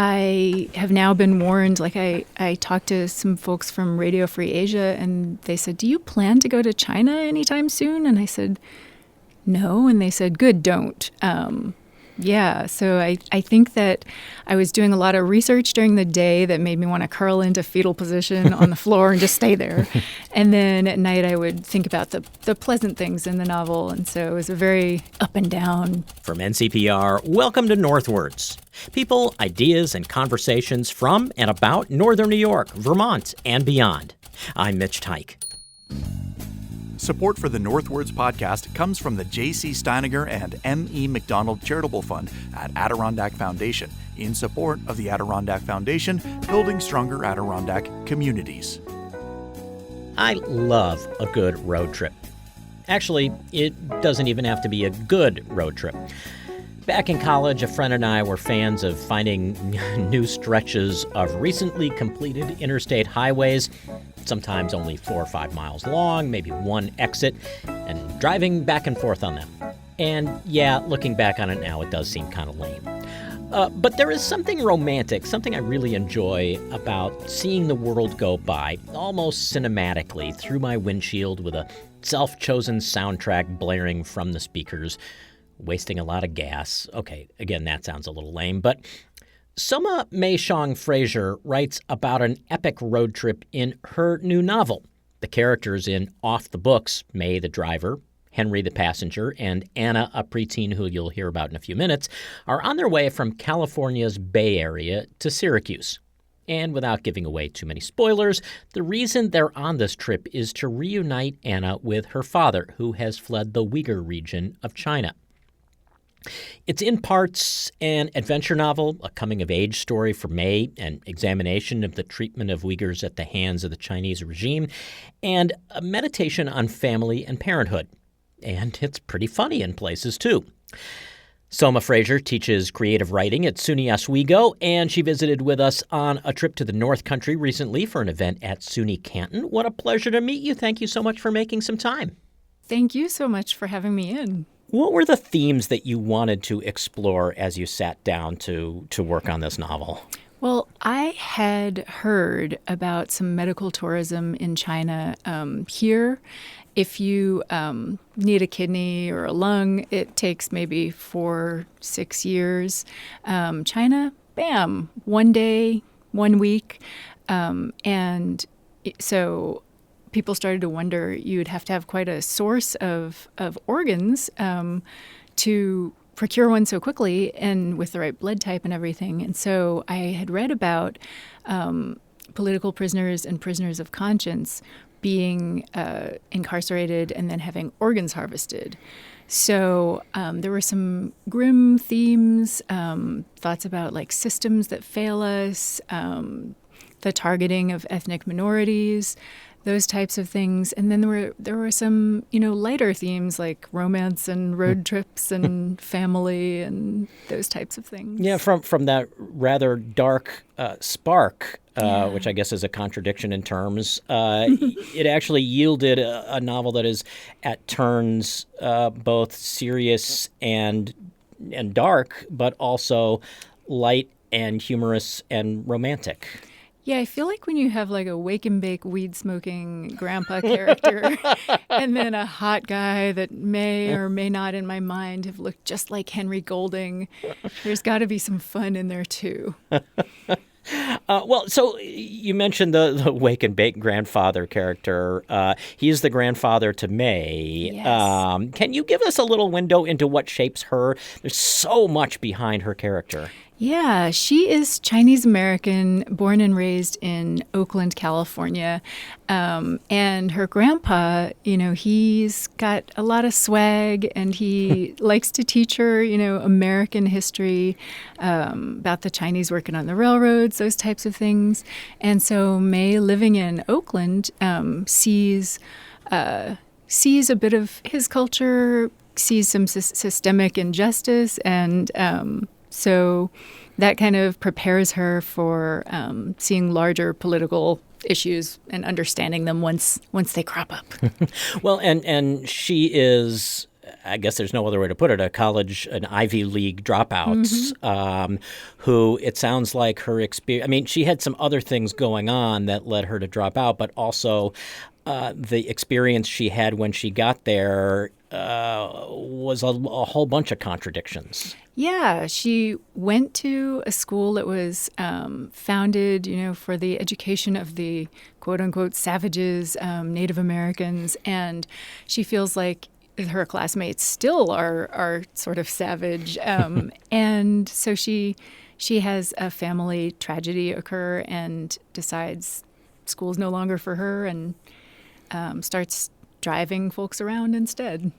I have now been warned. Like I talked to some folks from Radio Free Asia, and they said, "Do you plan to go to China anytime soon?" And I said, "No." And they said, "Good, don't." Yeah, so I think that I was doing a lot of research during the day that made me want to curl into fetal position on the floor and just stay there. And then at night I would think about the pleasant things in the novel. And so it was a very up and down. From NCPR, welcome to Northwards. People, ideas, and conversations from and about Northern New York, Vermont, and beyond. I'm Mitch Teich. Support for the Northwards podcast comes from the J.C. Steiniger and M.E. McDonald Charitable Fund at Adirondack Foundation in support of the Adirondack Foundation, building stronger Adirondack communities. I love a good road trip. Actually, it doesn't even have to be a good road trip. Back in college, a friend and I were fans of finding new stretches of recently completed interstate highways, sometimes only 4 or 5 miles long, maybe one exit, and driving back and forth on them. And yeah, looking back on it now, it does seem kind of lame. But there is something romantic, something I really enjoy about seeing the world go by, almost cinematically, through my windshield with a self-chosen soundtrack blaring from the speakers, wasting a lot of gas. Okay, again, that sounds a little lame, but Soma Mei Sheng Frazier writes about an epic road trip in her new novel. The characters in Off the Books, May the driver, Henry the passenger, and Anna, a preteen who you'll hear about in a few minutes, are on their way from California's Bay Area to Syracuse. And without giving away too many spoilers, the reason they're on this trip is to reunite Anna with her father, who has fled the Uyghur region of China. It's in parts an adventure novel, a coming-of-age story for May, an examination of the treatment of Uyghurs at the hands of the Chinese regime, and a meditation on family and parenthood. And it's pretty funny in places, too. Soma Frazier teaches creative writing at SUNY Oswego, and she visited with us on a trip to the North Country recently for an event at SUNY Canton. What a pleasure to meet you. Thank you so much for making some time. Thank you so much for having me in. What were the themes that you wanted to explore as you sat down to work on this novel? Well, I had heard about some medical tourism in China. Here, if you need a kidney or a lung, it takes maybe 4-6 years. China, bam, 1 day, 1 week. And so people started to wonder you'd have to have quite a source of organs to procure one so quickly and with the right blood type and everything. And so I had read about political prisoners and prisoners of conscience being incarcerated and then having organs harvested. So there were some grim themes, thoughts about like systems that fail us, the targeting of ethnic minorities, those types of things. And then there were some, lighter themes like romance and road trips and family and those types of things. Yeah, from that rather dark spark, which I guess is a contradiction in terms, it actually yielded a novel that is at turns both serious and dark, but also light and humorous and romantic. Yeah, I feel like when you have like a wake and bake weed smoking grandpa character and then a hot guy that may or may not in my mind have looked just like Henry Golding, there's got to be some fun in there too. Well, so you mentioned the wake and bake grandfather character. He's the grandfather to May. Yes. Can you give us a little window into what shapes her? There's so much behind her character. Yeah, she is Chinese American, born and raised in Oakland, California. And her grandpa, he's got a lot of swag and he likes to teach her, American history, about the Chinese working on the railroads, those types of things. And so May, living in Oakland, sees a bit of his culture, sees some systemic injustice, and so that kind of prepares her for seeing larger political issues and understanding them once they crop up. Well, and she is I guess there's no other way to put it, an Ivy League dropouts, who it sounds like her experience, I mean, she had some other things going on that led her to drop out, but also the experience she had when she got there was a whole bunch of contradictions. Yeah, she went to a school that was founded, for the education of the quote-unquote savages, Native Americans, and she feels like her classmates still are sort of savage, and so she has a family tragedy occur and decides school's no longer for her, and starts driving folks around instead.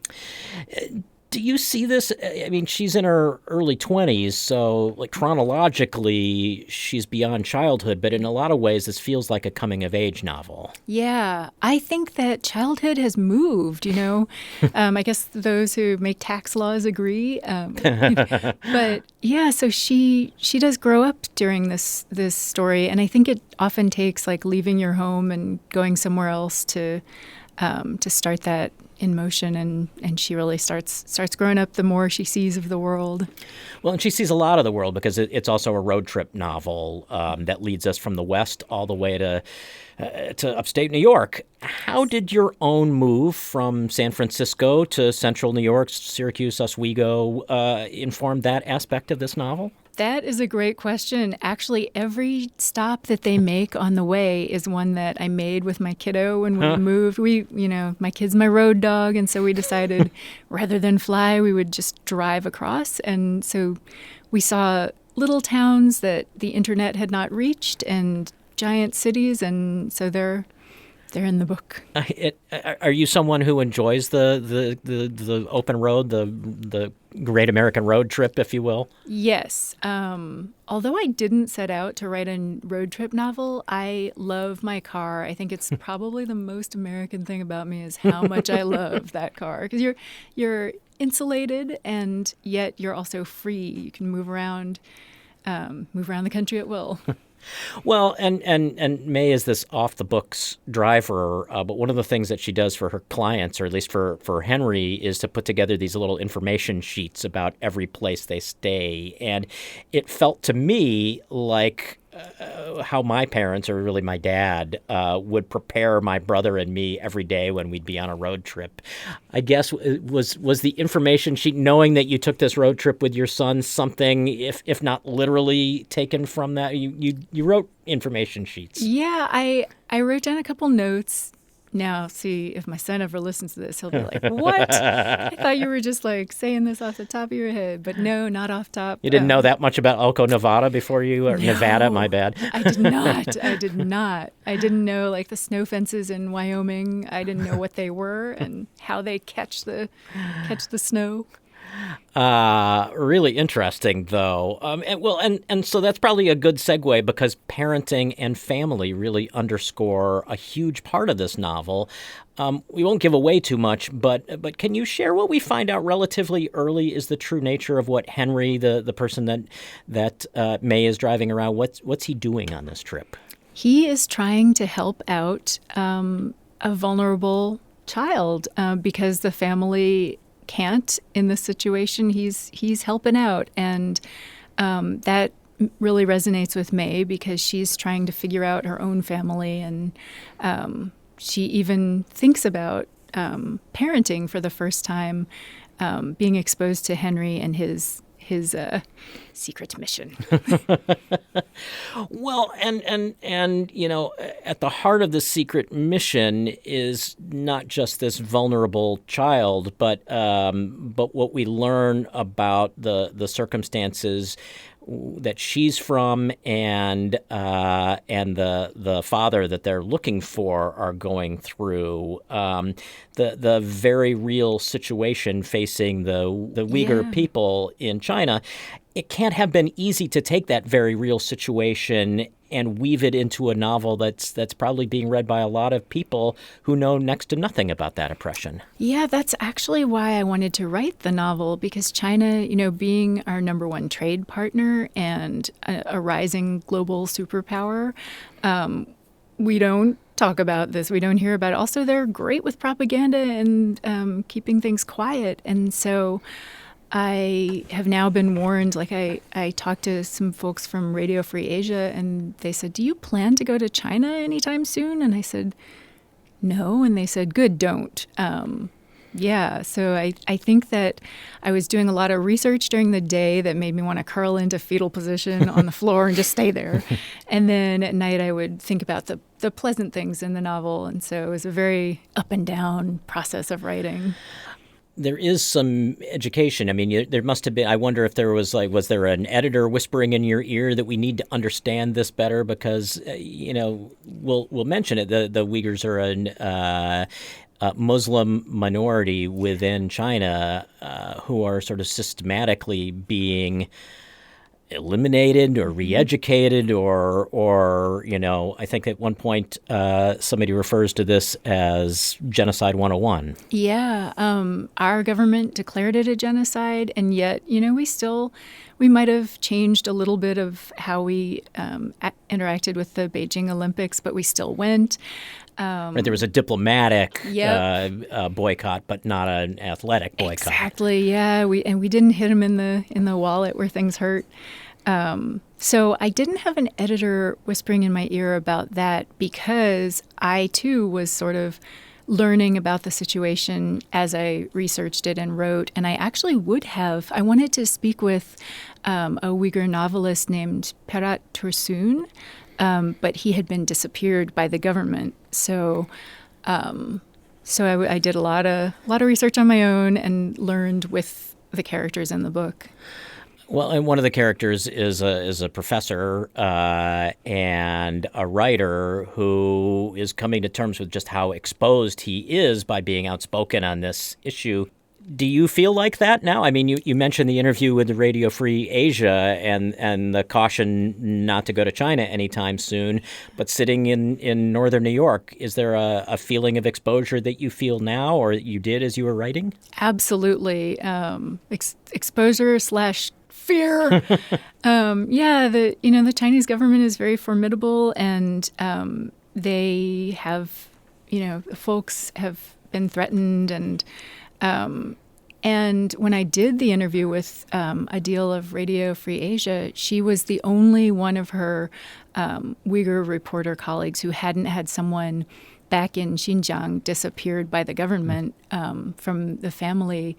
Do you see this? I mean, she's in her early 20s, so like chronologically, she's beyond childhood, but in a lot of ways, this feels like a coming-of-age novel. Yeah, I think that childhood has moved, I guess those who make tax laws agree. But yeah, so she does grow up during this story, and I think it often takes like leaving your home and going somewhere else to start that in motion, and she really starts growing up the more she sees of the world. Well, and she sees a lot of the world because it's also a road trip novel that leads us from the West all the way to upstate New York. How did your own move from San Francisco to central New York, Syracuse, Oswego, inform that aspect of this novel? That is a great question. Actually, every stop that they make on the way is one that I made with my kiddo when we moved. My kid's my road dog, and so we decided rather than fly, we would just drive across. And so we saw little towns that the internet had not reached and giant cities, and so they're in the book. Are you someone who enjoys the open road, the great American road trip, if you will? Yes. Although I didn't set out to write a road trip novel, I love my car. I think it's probably the most American thing about me is how much I love that car. Because you're insulated, and yet you're also free. You can move around the country at will. Well, and Mei is this off-the-books driver, but one of the things that she does for her clients, or at least for Henry, is to put together these little information sheets about every place they stay. And it felt to me like how my parents, or really my dad, would prepare my brother and me every day when we'd be on a road trip. I guess was the information sheet, knowing that you took this road trip with your son, something, if not literally taken from that? You wrote information sheets. Yeah, I wrote down a couple notes. Now, see, if my son ever listens to this, he'll be like, what? I thought you were just like saying this off the top of your head. But no, not off top. You didn't know that much about Elko, Nevada before you, or no, Nevada, my bad. I did not. I didn't know like the snow fences in Wyoming. I didn't know what they were and how they catch the snow. Really interesting, though. And so that's probably a good segue, because parenting and family really underscore a huge part of this novel. We won't give away too much, but can you share what we find out relatively early is the true nature of what Henry, the person that Mei is driving around, what's he doing on this trip? He is trying to help out a vulnerable child because the family can't in this situation. He's helping out, and that really resonates with Mei because she's trying to figure out her own family, and she even thinks about parenting for the first time, being exposed to Henry and his secret mission. Well, and at the heart of the secret mission is not just this vulnerable child, but what we learn about the circumstances that she's from, and the father that they're looking for are going through, the very real situation facing the Uyghur people in China. It can't have been easy to take that very real situation and weave it into a novel that's probably being read by a lot of people who know next to nothing about that oppression. Yeah, that's actually why I wanted to write the novel, because China, being our number one trade partner and a rising global superpower, we don't talk about this. We don't hear about it. Also, they're great with propaganda and keeping things quiet. And so I have now been warned. Like I talked to some folks from Radio Free Asia, and they said, "Do you plan to go to China anytime soon?" And I said, "No." And they said, "Good, don't." Yeah, so I think that I was doing a lot of research during the day that made me want to curl into fetal position on the floor and just stay there. And then at night I would think about the pleasant things in the novel. And so it was a very up and down process of writing. There is some education. I mean, there must have been, I wonder if there was there an editor whispering in your ear that we need to understand this better? Because, we'll mention it. The Uyghurs are an Muslim minority within China who are sort of systematically being eliminated or re-educated or I think at one point somebody refers to this as Genocide 101. Yeah, our government declared it a genocide, and yet, we might have changed a little bit of how we interacted with the Beijing Olympics, but we still went. Right, there was a diplomatic boycott, but not an athletic boycott. Exactly. Yeah, we didn't hit him in the wallet where things hurt. So I didn't have an editor whispering in my ear about that because I too was sort of learning about the situation as I researched it and wrote. And I actually I wanted to speak with a Uyghur novelist named Perat Tursun. But he had been disappeared by the government. So I did a lot of research on my own and learned with the characters in the book. Well, and one of the characters is a professor and a writer who is coming to terms with just how exposed he is by being outspoken on this issue. Do you feel like that now? I mean, you mentioned the interview with the Radio Free Asia and the caution not to go to China anytime soon, but sitting in northern New York, is there a feeling of exposure that you feel now or you did as you were writing? Absolutely. Exposure / fear. The Chinese government is very formidable, and they have, folks have been threatened, and when I did the interview with Adil of Radio Free Asia, she was the only one of her Uyghur reporter colleagues who hadn't had someone back in Xinjiang disappeared by the government from the family.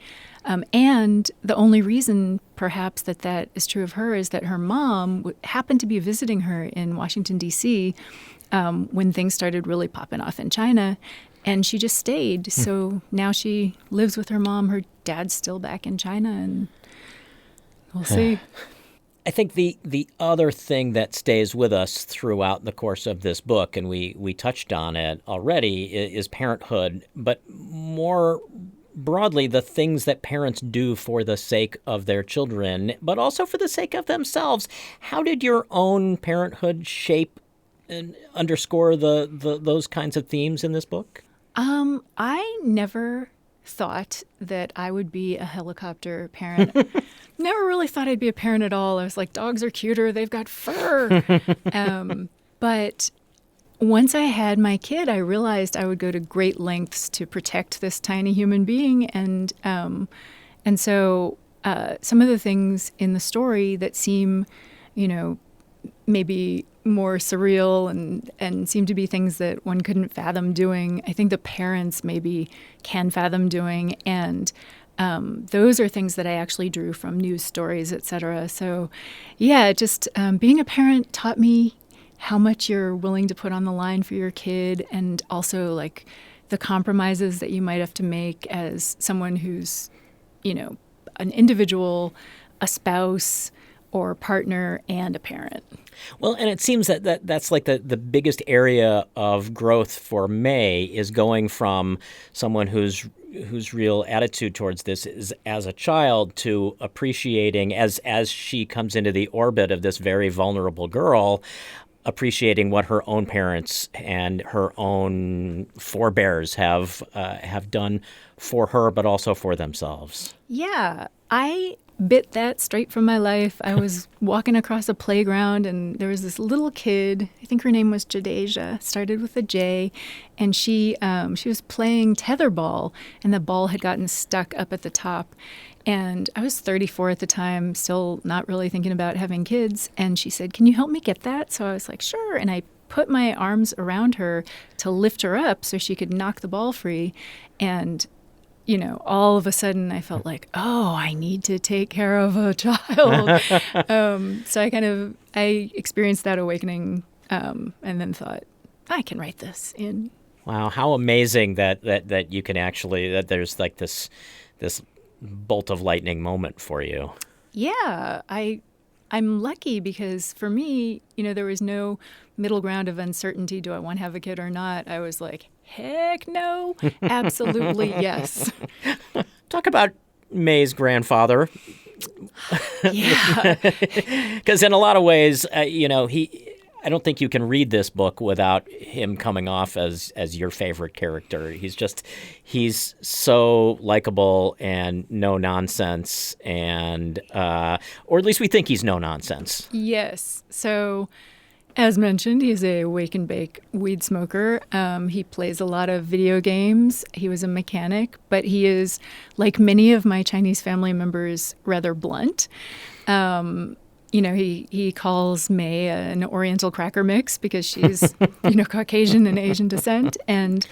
And the only reason, perhaps, that is true of her is that her mom happened to be visiting her in Washington, D.C. When things started really popping off in China. And she just stayed. So now she lives with her mom. Her dad's still back in China, and we'll see. I think the other thing that stays with us throughout the course of this book, and we touched on it already, is parenthood, but more broadly, the things that parents do for the sake of their children, but also for the sake of themselves. How did your own parenthood shape and underscore those kinds of themes in this book? I never thought that I would be a helicopter parent. Never really thought I'd be a parent at all. I was like, dogs are cuter. They've got fur. But once I had my kid, I realized I would go to great lengths to protect this tiny human being. And so some of the things in the story that seem, maybe more surreal and seem to be things that one couldn't fathom doing, I think the parents maybe can fathom doing. And those are things that I actually drew from news stories, et cetera. So, yeah, just being a parent taught me how much you're willing to put on the line for your kid, and also like the compromises that you might have to make as someone who's, an individual, a spouse, or partner, and a parent. Well, and it seems that's like the biggest area of growth for Mei is going from someone whose real attitude towards this is as a child to appreciating as she comes into the orbit of this very vulnerable girl, appreciating what her own parents and her own forebears have done for her, but also for themselves. Yeah, I bit that straight from my life. I was walking across a playground and there was this little kid, I think her name was Jadeja, started with a J, and she was playing tetherball and the ball had gotten stuck up at the top. And I was 34 at the time, still not really thinking about having kids. And she said, "Can you help me get that?" So I was like, "Sure." And I put my arms around her to lift her up so she could knock the ball free. And all of a sudden I felt like, oh, I need to take care of a child. So I experienced that awakening and then thought, I can write this in. Wow, how amazing that you can actually, that there's like this bolt of lightning moment for you. Yeah, I'm lucky because for me, there was no middle ground of uncertainty. Do I want to have a kid or not? I was like, heck no, absolutely yes. Talk about Mei's grandfather. Yeah. Because in a lot of ways, I don't think you can read this book without him coming off as your favorite character. He's so likable and no nonsense, and or at least we think he's no nonsense. Yes. So, as mentioned, he's a wake and bake weed smoker. He plays a lot of video games. He was a mechanic, but he is, like many of my Chinese family members, rather blunt. He calls Mei an Oriental cracker mix because she's, Caucasian and Asian descent. And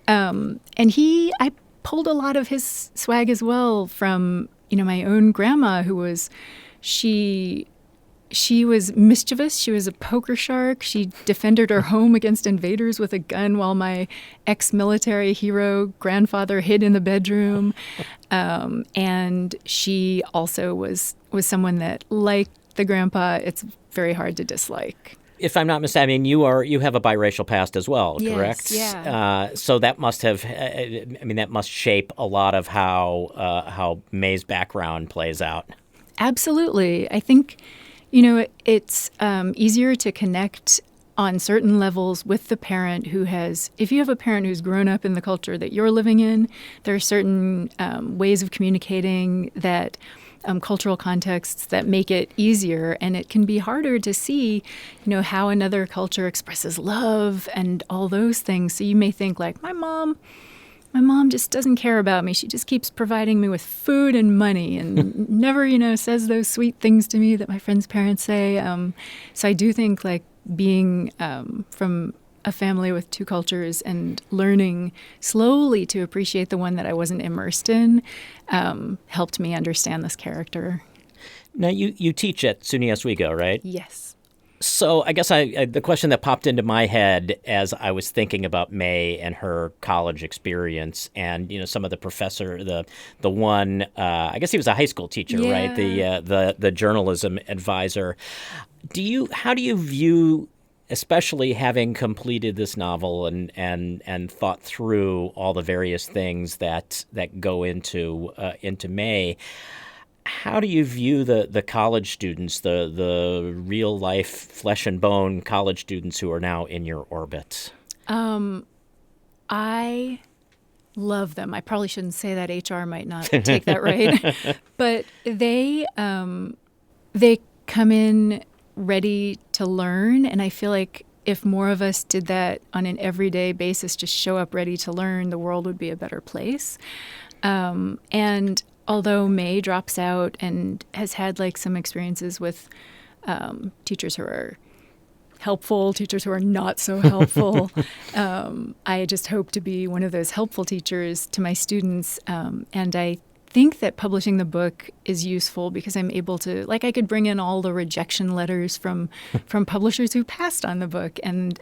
I pulled a lot of his swag as well from, my own grandma she was mischievous. She was a poker shark. She defended her home against invaders with a gun while my ex-military hero grandfather hid in the bedroom. And she also was someone that, like the grandpa, it's very hard to dislike. If I'm not mistaken, you have a biracial past as well, correct? Yes, yeah. So that must have, that must shape a lot of how Mei's background plays out. Absolutely. I think, it's easier to connect on certain levels with the parent if you have a parent who's grown up in the culture that you're living in, there are certain ways of communicating that cultural contexts that make it easier, and it can be harder to see, how another culture expresses love and all those things. So you may think like, my mom just doesn't care about me. She just keeps providing me with food and money and never, says those sweet things to me that my friends' parents say. So I do think like being from a family with two cultures and learning slowly to appreciate the one that I wasn't immersed in helped me understand this character. Now, you teach at SUNY Oswego, right? Yes. So I guess the question that popped into my head as I was thinking about Mei and her college experience and, some of the professor, the one, I guess he was a high school teacher, yeah. Right? The journalism advisor. How do you view, especially having completed this novel and thought through all the various things that go into Mei, how do you view the college students, the real life flesh and bone college students who are now in your orbit? I love them. I probably shouldn't say that. HR might not take that right, but they come in ready to learn, and I feel like if more of us did that on an everyday basis, just show up ready to learn, the world would be a better place. And although Mei drops out and has had like some experiences with teachers who are helpful, teachers who are not so helpful, I just hope to be one of those helpful teachers to my students. And I think that publishing the book is useful because I'm able to, I could bring in all the rejection letters from publishers who passed on the book and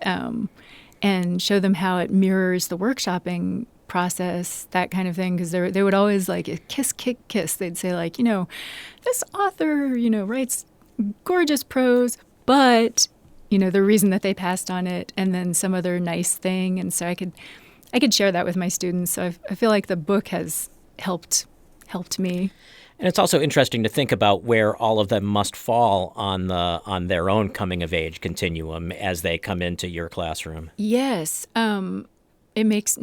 show them how it mirrors the workshopping process, that kind of thing, because they would always kiss, kick, kiss. They'd say this author, writes gorgeous prose, but the reason that they passed on it, and then some other nice thing, and so I could share that with my students. So I feel like the book has helped me. And it's also interesting to think about where all of them must fall on their own coming of age continuum as they come into your classroom. Yes. Nothing makes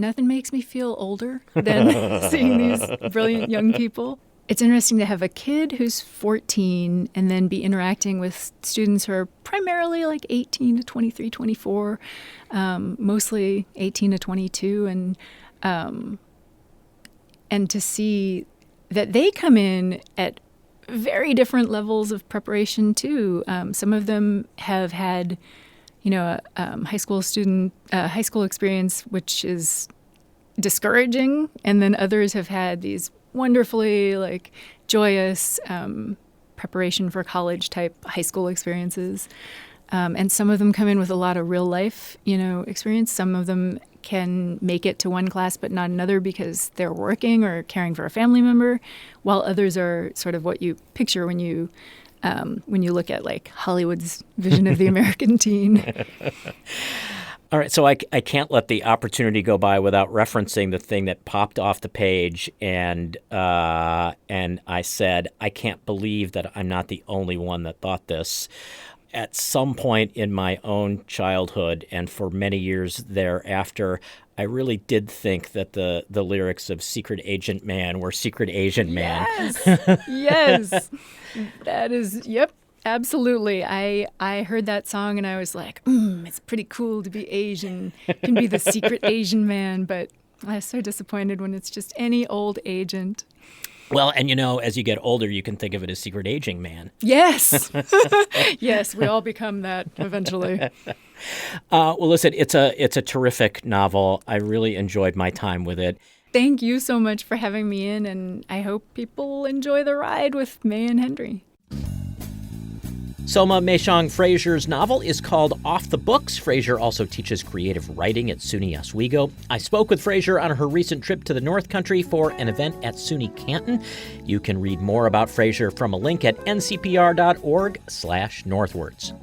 me feel older than seeing these brilliant young people. It's interesting to have a kid who's 14 and then be interacting with students who are primarily like 18 to 23, 24, mostly 18 to 22, and to see that they come in at very different levels of preparation too. Some of them have had, high school experience, which is discouraging, and then others have had these wonderfully joyous preparation for college type high school experiences. And some of them come in with a lot of real life, experience. Some of them can make it to one class but not another because they're working or caring for a family member, while others are sort of what you picture when you look at Hollywood's vision of the American teen. All right, so I can't let the opportunity go by without referencing the thing that popped off the page, and I said, I can't believe that I'm not the only one that thought this. At some point in my own childhood and for many years thereafter, I really did think that the lyrics of Secret Agent Man were Secret Asian Man. Yes, yes, that is, yep. Absolutely. I heard that song and I was like, it's pretty cool to be Asian. Can be the secret Asian man, but I was so disappointed when it's just any old agent. Well, and as you get older, you can think of it as Secret Aging Man. Yes. Yes, we all become that eventually. Well, listen, it's a terrific novel. I really enjoyed my time with it. Thank you so much for having me in, and I hope people enjoy the ride with May and Henry. Soma Mei Sheng Frazier's novel is called Off the Books. Frazier also teaches creative writing at SUNY Oswego. I spoke with Frazier on her recent trip to the North Country for an event at SUNY Canton. You can read more about Frazier from a link at ncpr.org/northwards.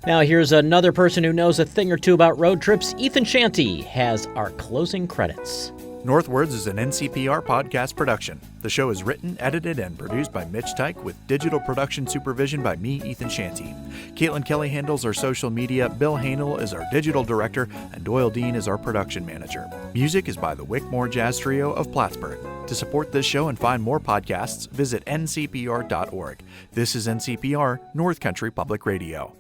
Now here's another person who knows a thing or two about road trips. Ethan Shanty has our closing credits. Northwards is an NCPR podcast production. The show is written, edited, and produced by Mitch Tyke with digital production supervision by me, Ethan Shanty. Caitlin Kelly handles our social media, Bill Hanel is our digital director, and Doyle Dean is our production manager. Music is by the Wickmore Jazz Trio of Plattsburgh. To support this show and find more podcasts, visit ncpr.org. This is NCPR, North Country Public Radio.